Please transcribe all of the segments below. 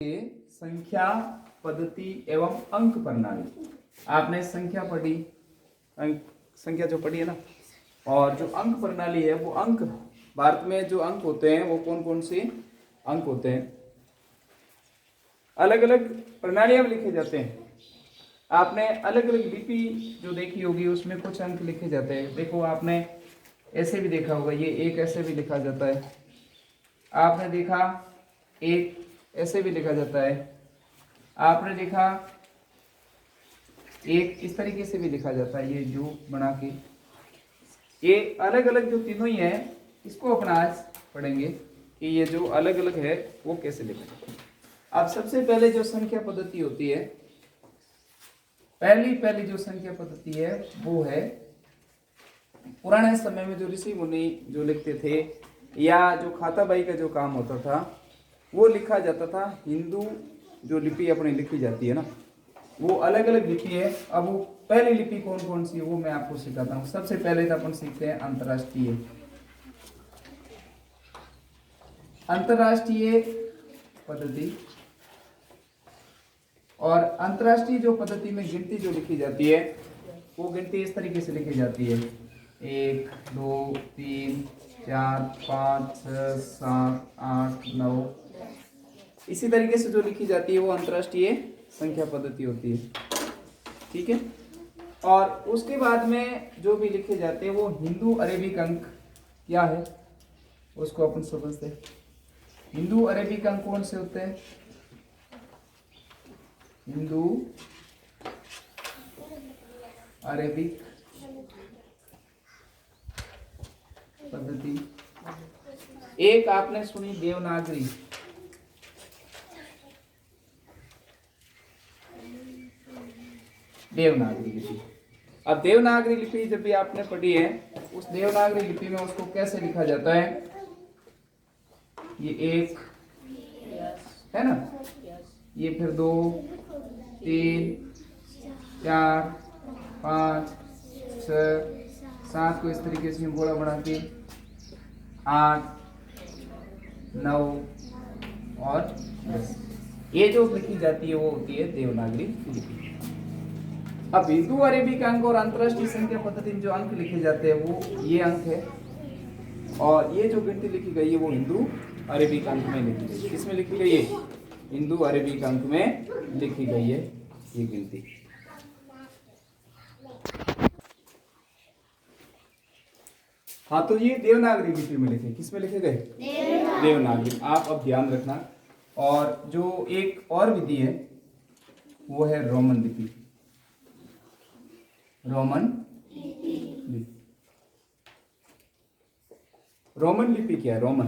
संख्या पद्धति एवं अंक प्रणाली। आपने संख्या पढ़ी, संख्या जो पढ़ी है ना, और जो अंक प्रणाली है वो अंक, भारत में जो अंक होते हैं वो कौन कौन से अंक होते हैं, अलग अलग प्रणालियां में लिखे जाते हैं। आपने अलग अलग लिपि जो देखी होगी उसमें कुछ अंक लिखे जाते हैं। देखो आपने ऐसे भी देखा होगा, ये एक ऐसे भी लिखा जाता है, आपने देखा एक ऐसे भी लिखा जाता है, आपने देखा एक इस तरीके से भी लिखा जाता है। ये जो बना के ये अलग अलग जो तीनों ही है, इसको अपना आज पढ़ेंगे कि ये जो अलग अलग है वो कैसे लिखें। अब सबसे पहले जो संख्या पद्धति होती है, पहली जो संख्या पद्धति है वो है पुराने समय में जो ऋषि मुनि जो लिखते थे या जो खाताबाई का जो काम होता था वो लिखा जाता था। हिंदू जो लिपि अपनी लिखी जाती है ना, वो अलग अलग लिपि है। अब वो पहली लिपि कौन कौन सी है वो मैं आपको सिखाता हूँ। सबसे पहले तो अपन सीखते हैं अंतरराष्ट्रीय पद्धति। और अंतरराष्ट्रीय जो पद्धति में गिनती जो लिखी जाती है वो गिनती इस तरीके से लिखी जाती है, 1 2 3 4 5 6 7 8 9। इसी तरीके से जो लिखी जाती है वो अंतरराष्ट्रीय संख्या पद्धति होती है, ठीक है। और उसके बाद में जो भी लिखे जाते हैं वो हिंदू अरेबिक अंक क्या है उसको अपन समझते हैं। हिंदू अरेबिक अंक कौन से होते हैं? हिंदू अरेबिक पद्धति। एक आपने सुनी देवनागरी, देवनागरी लिपि। अब देवनागरी लिपि जब भी आपने पढ़ी है, उस देवनागरी लिपि में उसको कैसे लिखा जाता है? ये 1 है ना, ये फिर 2 3 4 5 6 7 को इस तरीके से गोला बना के 8 9 और 10, ये जो लिखी जाती है वो होती है देवनागरी लिपि। अब हिंदू अरेबिक अंक और अंतरराष्ट्रीय संख्या पद्धति में जो अंक लिखे जाते हैं वो ये अंक है, और ये जो गिनती लिखी गई है वो हिंदू अरेबिक अंक में लिखी गई है। किसमें लिखी गई है? हिंदू अरेबिक अंक में लिखी गई है ये गिनती। हाँ, तो ये देवनागरी लिपि में लिखे। किसमें लिखे गए? देवनागरी। आप अब ध्यान रखना। और जो एक और विधि है वो है रोमन लिपि। रोमन लिपि, रोमन लिपि क्या है? रोमन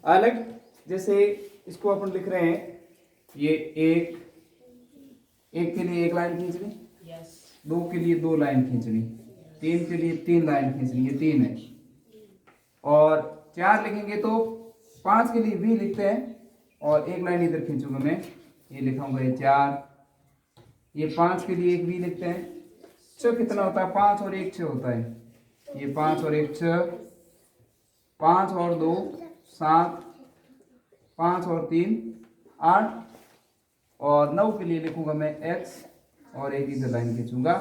अलग, जैसे इसको अपन लिख रहे हैं, ये एक के लिए 1 लाइन खींचनी, 2 के लिए 2 लाइन खींचनी, 3 के लिए 3 लाइन खींचनी, ये 3 है। और 4 लिखेंगे तो 5 के लिए भी लिखते हैं, और 1 लाइन इधर खींचूंगा मैं, ये लिखाऊंगा ये 4। ये 5 के लिए 1 भी लिखते हैं। 6 कितना होता है? 5 और 1 6 होता है। ये 5 और 1 6, 5 और 2 7, 5 और 3 8, और 9 के लिए लिखूंगा मैं x, और एक इधर लाइन खींचूंगा,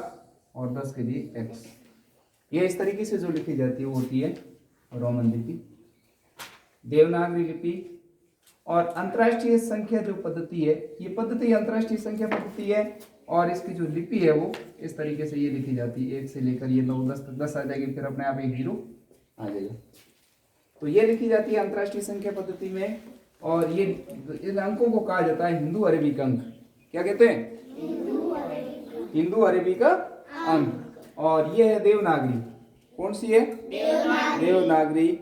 और 10 के लिए x। ये इस तरीके से जो लिखी जाती है वो होती है रोमन लिपि, देवनागरी लिपि। और अंतरराष्ट्रीय संख्या जो पद्धति है, ये पद्धति अंतरराष्ट्रीय संख्या पद्धति है, और इसकी जो लिपि है वो इस तरीके से ये लिखी जाती है, 1 से लेकर ये 9 10 तक 10 आ जाएगी, फिर अपने आप 1 0 आ जाएगा। तो ये लिखी जाती है अंतरराष्ट्रीय संख्या पद्धति में। और ये इन अंकों को कहा जाता है हिंदू अरेबिक अंक। क्या कहते हैं? हिंदू अरेबिक अंक। और ये है देवनागरी। कौन सी है? देवनागरी।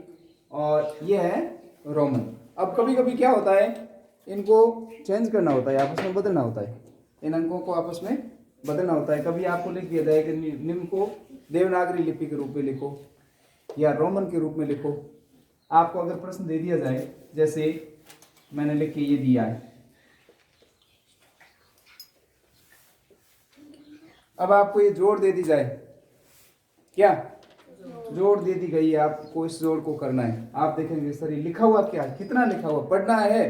और ये है रोमन। अब कभी कभी क्या होता है, इनको चेंज करना होता है, आपस में बदलना होता है, इन अंकों को आपस में बदलना होता है। कभी आपको लिख दिया जाए कि निम्न को देवनागरी लिपि के रूप में लिखो या रोमन के रूप में लिखो। आपको अगर प्रश्न दे दिया जाए, जैसे मैंने लिख के ये दिया है, अब आपको ये जोड़ दे दी जाए, क्या जोड़ दे दी गई है, आपको इस जोड़ को करना है। आप देखेंगे सर ये लिखा हुआ क्या है, कितना लिखा हुआ, पढ़ना है।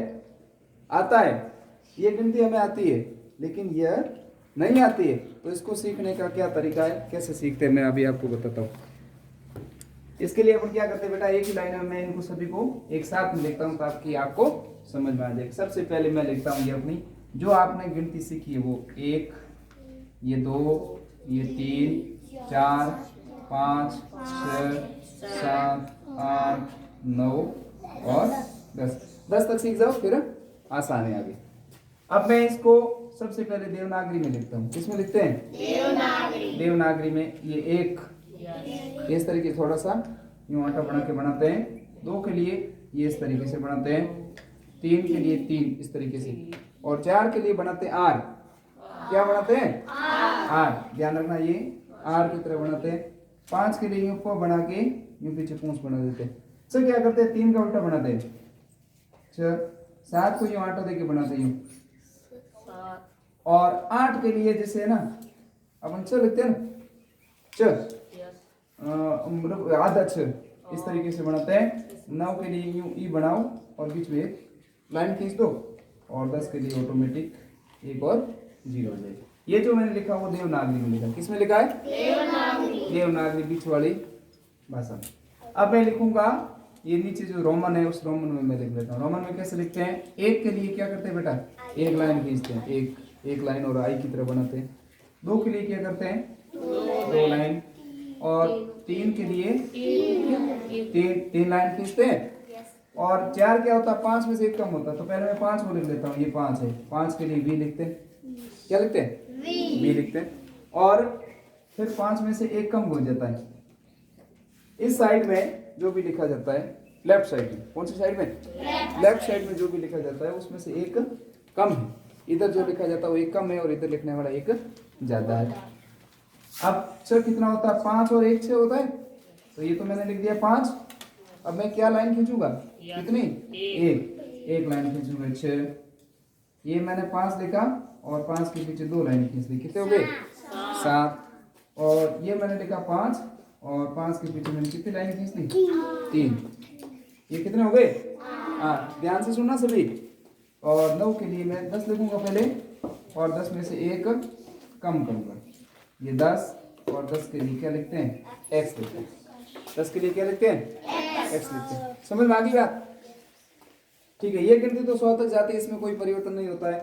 आता है, ये गिनती हमें आती है, लेकिन यह नहीं आती है। तो इसको सीखने का क्या तरीका है, कैसे सीखते हैं, मैं अभी आपको बताता हूँ। इसके लिए अपन क्या करते हैं बेटा, एक ही लाइन में मैं इनको सभी को एक साथ में लिखता हूँ ताकि आपको समझ में आ जाए। सबसे पहले मैं लिखता हूँ ये अपनी जो आपने गिनती सीखी है वो 1, ये 2, ये 3, 4, 5, 6, 7, 8, 9 और 10 तक सीख जाओ, फिर आसान है आगे। अब मैं इसको सबसे पहले देवनागरी में लिखता हूँ। किसमें लिखते हैं? देवनागरी में। ये 1 इस तरीके थोड़ा सा यूं आटा बना के बनाते हैं, 2 के लिए ये इस तरीके से बनाते हैं, 3 के लिए 3 इस तरीके से, और 4 के लिए बनाते हैं आर। क्या बनाते हैं? आर। ध्यान रखना, ये आर की तरह बनाते हैं। 5 के लिए यूं को बना के यूं पीछे पूंछ बना देते हैं। सर क्या करते हैं? 3 का उल्टा बनाते हैं। 7 को यूं आटा देके बनाते हैं यूं। और 8 के लिए जैसे है ना अपन च लिखते हैं ना, च मतलब आधा च इस तरीके से बनाते हैं। 9 के लिए यूं ई बनाओ और बीच में एक लाइन खींच दो, और 10 के लिए ऑटोमेटिक एक और 0 हो जाएगा। ये जो मैंने लिखा वो देवनागरी में लिखा। किसमें लिखा है? देवनागरी बीच वाली भाषा में। अब मैं लिखूंगा ये नीचे जो रोमन है उस रोमन में मैं लिख लेता हूँ। रोमन में कैसे लिखते हैं? 1 के लिए क्या करते हैं बेटा? एक लाइन खींचते हैं, एक लाइन और आई की तरह बनाते हैं। 2 के लिए क्या करते हैं? 2 लाइन। और 3 के लिए 3 लाइन खींचते हैं। और 4 क्या होता है? 5 में से 1 कम होता है, तो पहले मैं 5 को लिख लेता हूँ। ये 5 है। 5 के लिए वी लिखते हैं। क्या लिखते हैं? वी लिखते हैं। और फिर 5 में से 1 कम हो जाता है। इस साइड में जो भी लिखा जाता है, लेफ्ट साइड में, कौन सी साइड में? लेफ्ट साइड में जो भी लिखा जाता है उसमें से 1 कम है। इधर जो लिखा जाता है वो 1 कम है और इधर लिखने वाला 1 ज्यादा है। अब छ कितना होता है? 5 और 1 6 होता है। तो ये तो मैंने लिख दिया 5। अब मैं क्या लाइन खींचूंगा? कितनी? एक लाइन खींचूंगा 6। ये मैंने 5 लिखा और 5 के पीछे 2 लाइन खींच ली। कितने हो गए? 7। और ये मैंने लिखा 5 और 5 के पीछे मैंने कितनी लाइन खींच ली? 3। ये कितने हो गए? 8। ध्यान से सुनना सभी। और 9 के लिए मैं 10 लिखूंगा पहले, और 10 में से 1 कम करूंगा। ये 10 और 10 के लिए क्या लिखते हैं? x लिखते हैं। 10 के लिए क्या लिखते हैं? x लिखते हैं। समझ में आ गई बात? ठीक है। ये गिनती तो 100 तक जाती है, इसमें कोई परिवर्तन नहीं होता है।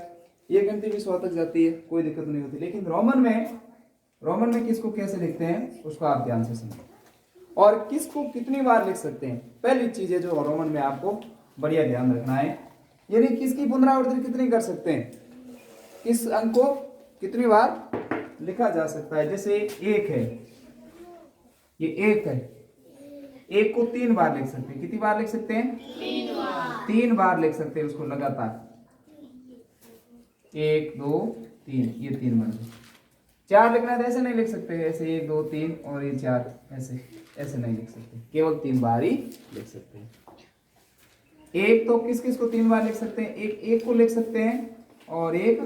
ये गिनती भी 100 तक जाती है, कोई दिक्कत नहीं होती। लेकिन रोमन में किसको कैसे लिखते हैं उसको आप ध्यान से समझो, और किसको कितनी बार लिख सकते हैं। पहली चीज है जो रोमन में आपको बढ़िया ध्यान रखना है, यानी किसकी पुनरावृत्ति कितनी कर सकते हैं, किस अंक को कितनी बार लिखा जा सकता है। जैसे 1 है, ये 1 है, 1 को 3 बार लिख सकते हैं। कितनी बार लिख सकते हैं? 3 बार लिख सकते हैं उसको लगातार। 1 2 3, ये 3 बार। 4 लिखना है तो ऐसे नहीं लिख सकते, ऐसे 1 2 3 और ये 4, ऐसे नहीं लिख सकते, केवल 3 बार ही लिख सकते हैं। 1 तो किस किस को 3 बार लिख सकते हैं? एक को लिख सकते हैं, और एक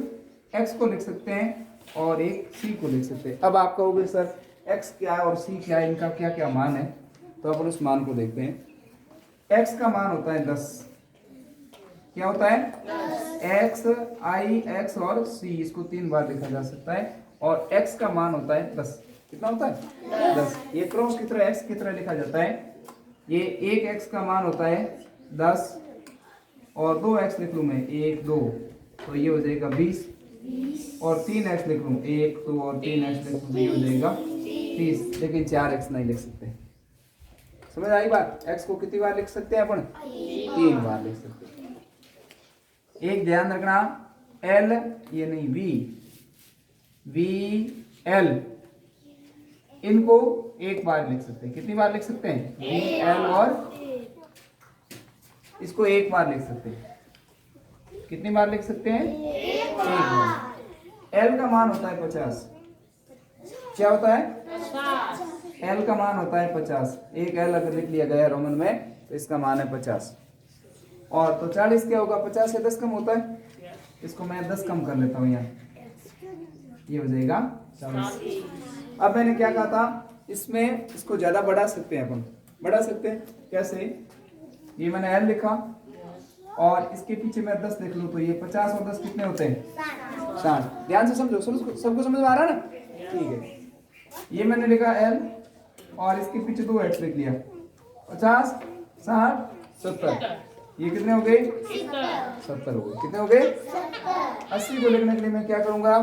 x को लिख सकते हैं, और एक c को लिख सकते हैं। अब आप कहोगे सर x क्या है और c क्या है, इनका क्या क्या मान है? तो अपन उस मान को देखते हैं। x का मान होता है 10। क्या होता है? x, i, x और c, इसको 3 बार लिखा जा सकता है। और x का मान होता है 10। कितना होता है? 10। ये क्रॉस की तरह x की तरह लिखा जाता है। ये 1x का मान होता है 10, और 2x लिख लूँ मैं, 1 2, तो ये हो जाएगा 20। और 3x लिख लूँ, 1 2 और 3x लिख लूँ, ये हो जाएगा 30। लेकिन 4x नहीं लिख सकते। समझ आई बात? x को कितनी बार लिख सकते हैं अपन? 3 बार लिख सकते हैं। एक ध्यान रखना, l ये नहीं, v l, इनको 1 बार लिख सकते हैं। कितनी बार लिख सकते हैं? v l, और इसको 1 बार लिख सकते हैं। कितनी बार लिख सकते हैं? 1 बार। l का मान होता है 50। क्या होता है? l का मान होता है 50। एक l अगर लिख लिया गया रोमन में तो इसका मान है 50। और तो 40 क्या होगा? 50 से 10 कम होता है, इसको मैं 10 कम कर लेता हूँ यहाँ, ये हो जाएगा 40। अब मैंने क्या कहा था, इसमें इसको ज्यादा बढ़ा सकते हैं अपन। बढ़ा सकते हैं कैसे? ये मैंने l लिखा, और इसके पीछे मैं 10 लिख लूँ तो ये 50 और 10 कितने होते हैं? 60। ध्यान से समझो, सबको समझ में आ रहा है ना? ठीक है, ये मैंने लिखा L और इसके पीछे 2x लिख लिया। 50, 60, 70, ये कितने हो गए? 70 हो गए। कितने हो गए? 80 को लिखने के लिए मैं क्या करूंगा?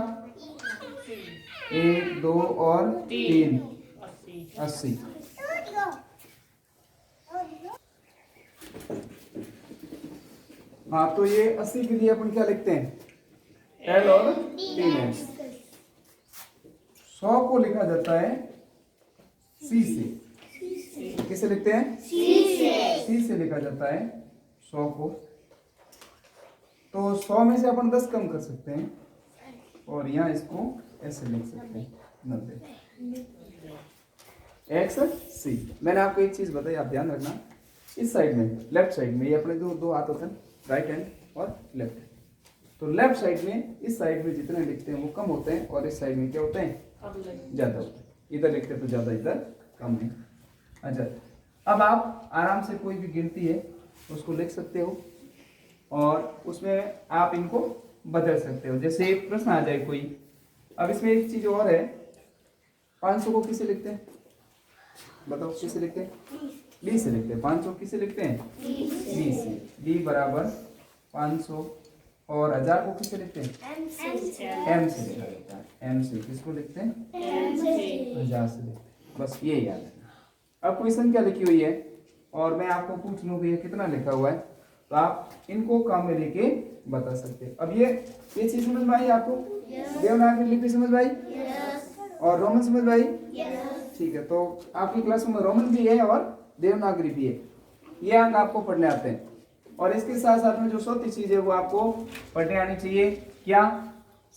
1, 2 और 3, 80। हाँ, तो ये 80 के लिए अपन क्या लिखते हैं? L और 3x। 100 को लिखा जाता है C से। किसे लिखते हैं? C से लिखा जाता है 100 को। तो 100 में से अपन 10 कम कर सकते हैं और यहाँ इसको ऐसे लिख सकते हैं 90 x C। मैंने आपको एक चीज बताई, आप ध्यान रखना, इस साइड में, लेफ्ट साइड में, ये अपने दो हाथ होते हैं, राइट हैंड और लेफ्ट हैंड। तो लेफ्ट साइड में, इस साइड में जितने लिखते हैं वो कम होते हैं और इस साइड में क्या होते हैं? ज्यादा होते हैं। इधर लिखते हैं तो ज्यादा, इधर कम है। अच्छा, अब आप आराम से कोई भी गिनती है उसको लिख सकते हो और उसमें आप इनको बदल सकते हो। जैसे एक प्रश्न आ जाए कोई, अब इसमें एक चीज और है, 500 को किसे लिखते हैं? बताओ, किसे लिखते हैं? D से लिखते हैं। 500 किसे लिखते हैं? D से। D बराबर 500। और 1000 को किसे लिखते हैं? M से लिखा जाता है। M से। किसको लिखते हैं? 1000 से लिखते हैं। बस ये याद है। अब कोई संख्या लिखी हुई है और मैं आपको पूछ लूँ कि ये कितना लिखा हुआ है, तो आप इनको काम में लेके बता सकते हैं। अब ये चीज समझ में आई आपको? देवनागरी लिपि समझ में आई? और रोमन समझ में आई? ठीक है, तो आपकी क्लास में रोमन भी है और देवनागरी भी है। ये अंक आपको पढ़ने आते हैं और इसके साथ साथ में जो चौथी चीज है वो आपको पढ़ने आनी चाहिए। क्या?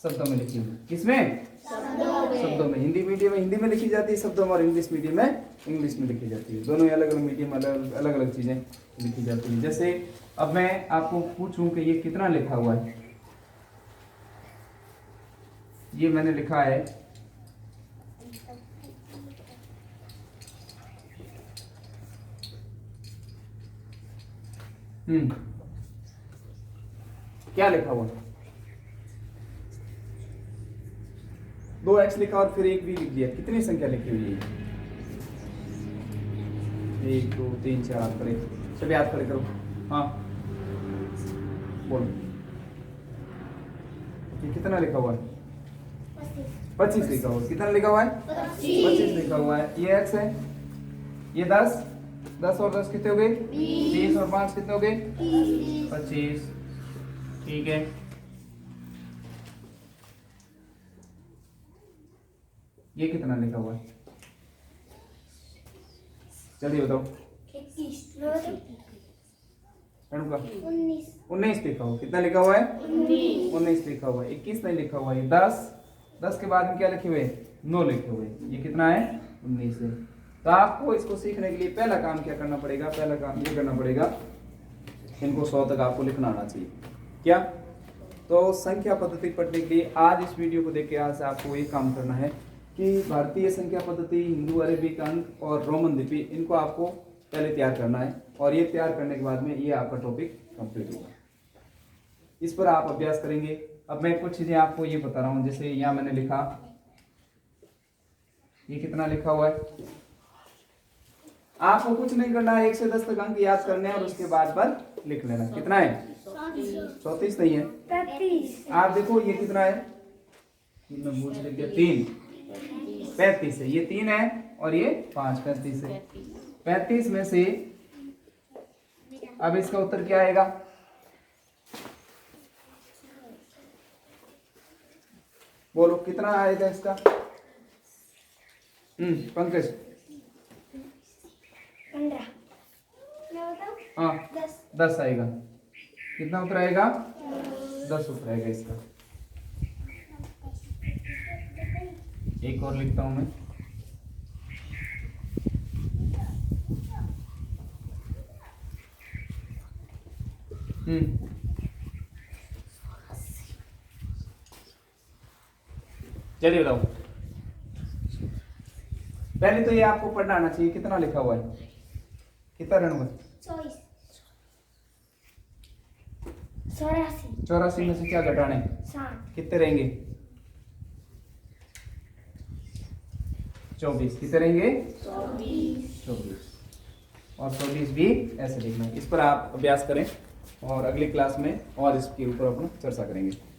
शब्दों में लिखी हुई। किसमें? शब्दों में। हिंदी मीडियम में हिंदी में लिखी जाती है शब्दों में, और इंग्लिश मीडियम में इंग्लिश में लिखी जाती है। दोनों अलग अलग मीडियम, अलग अलग चीजें लिखी जाती है। जैसे अब मैं आपको पूछूं कि ये कितना लिखा हुआ है, ये मैंने लिखा है क्या लिखा हुआ? 2x लिखा और फिर 1 भी लिख दिया। कितनी संख्या लिखी हुई है? 1, 2, 3, 4 हाथ खड़े, सभी हाथ खड़े करो। हाँ बोलो, ये कितना लिखा हुआ है? 25 लिखा हुआ है। कितना लिखा हुआ है? 25 लिखा हुआ है। ये x है, ये 10, 10 और 10 कितने हो गए? 20 और 5 कितने हो गए? 25। ठीक है, ये कितना लिखा हुआ है? जल्दी बताओ। 19 लिखा हुआ। कितना लिखा हुआ है? 19 लिखा हुआ है। 21 नहीं लिखा हुआ है। 10 के बाद में क्या लिखे हुए? 9 लिखे हुए। ये कितना है? 19 है। तो आपको इसको सीखने के लिए पहला काम क्या करना पड़ेगा? पहला काम ये करना पड़ेगा, इनको 100 तक आपको लिखना आना चाहिए। क्या? तो संख्या पद्धति पढ़ने के लिए आज इस वीडियो को देख के आज से आपको ये काम करना है कि भारतीय संख्या पद्धति, हिंदू अरेबिक अंक और रोमन लिपि, इनको आपको पहले तैयार करना है और ये तैयार करने के बाद में ये आपका टॉपिक कंप्लीट होगा। इस पर आप अभ्यास करेंगे। अब मैं कुछ चीजें आपको ये बता रहा हूँ। जैसे यहाँ मैंने लिखा, ये कितना लिखा हुआ है? आपको कुछ नहीं करना है, 1 से 10 तक अंक याद करने हैं और उसके बाद पर लिख लेना। कितना है? 34 नहीं है, 35। आप देखो ये कितना है? मैं भूल गया, 3, 35 है। ये 3 है और ये 5, 35 है। 35 में से अब इसका उत्तर क्या आएगा? बोलो कितना आएगा इसका? पंकज 15। हाँ 10 आएगा। कितना उत्तर आएगा? 10 उत्तर आएगा इसका। एक और लिखता हूं मैं। चलिए बताओ, पहले तो ये आपको पढ़ना आना चाहिए। कितना लिखा हुआ है? कितना रन हुआ? 24। 84 84 में से क्या घटाने, 60 कितने रहेंगे, 24, कितने रहेंगे 24, और 24 भी ऐसे लिखना है। इस पर आप अभ्यास करें और अगली क्लास में और इसके ऊपर अपन चर्चा करेंगे।